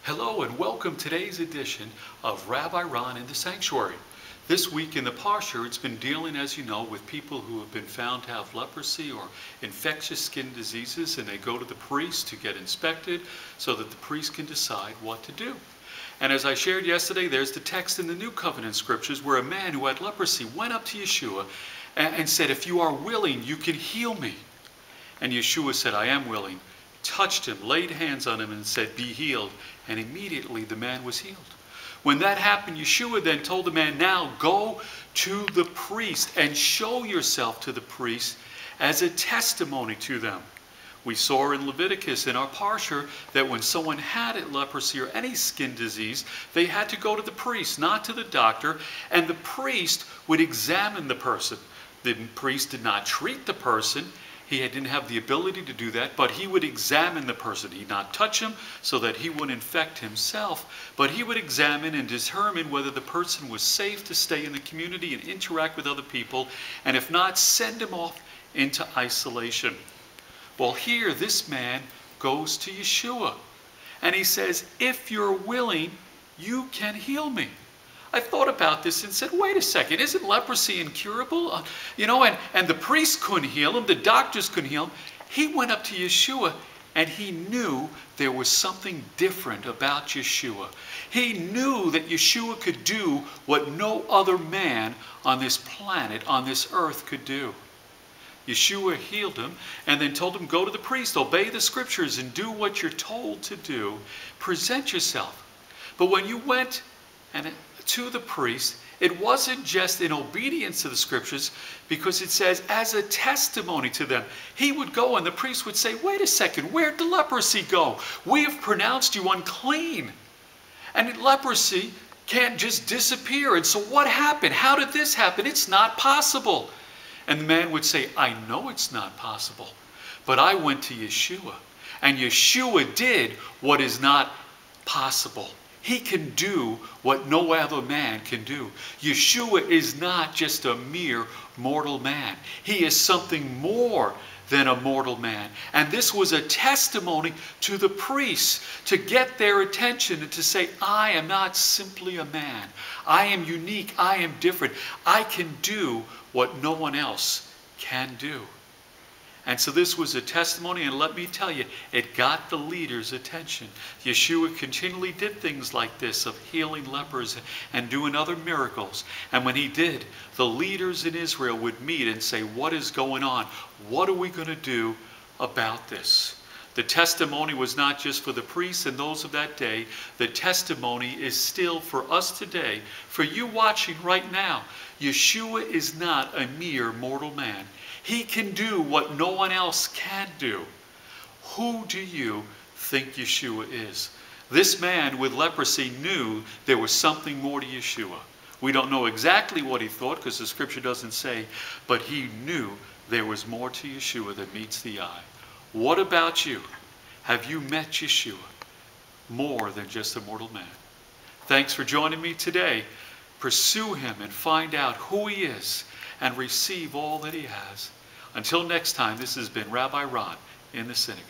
Hello and welcome to today's edition of Rabbi Ron in the Sanctuary. This week in the Parsha, it's been dealing, as you know, with people who have been found to have leprosy or infectious skin diseases, and they go to the priest to get inspected so that the priest can decide what to do. And as I shared yesterday, there's the text in the New Covenant Scriptures where a man who had leprosy went up to Yeshua and said, "If you are willing, you can heal me." And Yeshua said, "I am willing," touched him, laid hands on him, and said, "Be healed." And immediately the man was healed. When that happened, Yeshua then told the man, "Now go to the priest and show yourself to the priest as a testimony to them." We saw in Leviticus in our Parsha that when someone had leprosy or any skin disease, they had to go to the priest, not to the doctor, and the priest would examine the person. The priest did not treat the person. He didn't have the ability to do that, but he would examine the person. He'd not touch him so that he wouldn't infect himself, but he would examine and determine whether the person was safe to stay in the community and interact with other people, and if not, send him off into isolation. Well, here this man goes to Yeshua, and he says, "If you're willing, you can heal me." I thought about this and said, wait a second, isn't leprosy incurable? And the priest couldn't heal him, the doctors couldn't heal him. He went up to Yeshua and he knew there was something different about Yeshua. He knew that Yeshua could do what no other man on this planet, on this earth could do. Yeshua healed him and then told him, go to the priest, obey the scriptures and do what you're told to do. Present yourself. But when you went to the priest, it wasn't just in obedience to the scriptures, because it says as a testimony to them. He would go and the priest would say, "Wait a second, where'd the leprosy go? We have pronounced you unclean. And leprosy can't just disappear. And so what happened? How did this happen? It's not possible." And the man would say, "I know it's not possible, but I went to Yeshua, and Yeshua did what is not possible." He can do what no other man can do. Yeshua is not just a mere mortal man. He is something more than a mortal man. And this was a testimony to the priests to get their attention and to say, I am not simply a man. I am unique. I am different. I can do what no one else can do. And so this was a testimony, and let me tell you, it got the leaders' attention. Yeshua continually did things like this, of healing lepers and doing other miracles. And when he did, the leaders in Israel would meet and say, what is going on? What are we going to do about this? The testimony was not just for the priests and those of that day. The testimony is still for us today, for you watching right now. Yeshua is not a mere mortal man. He can do what no one else can do. Who do you think Yeshua is? This man with leprosy knew there was something more to Yeshua. We don't know exactly what he thought because the scripture doesn't say, but he knew there was more to Yeshua than meets the eye. What about you? Have you met Yeshua more than just a mortal man? Thanks for joining me today. Pursue him and find out who he is and receive all that he has. Until next time, this has been Rabbi Ron in the synagogue.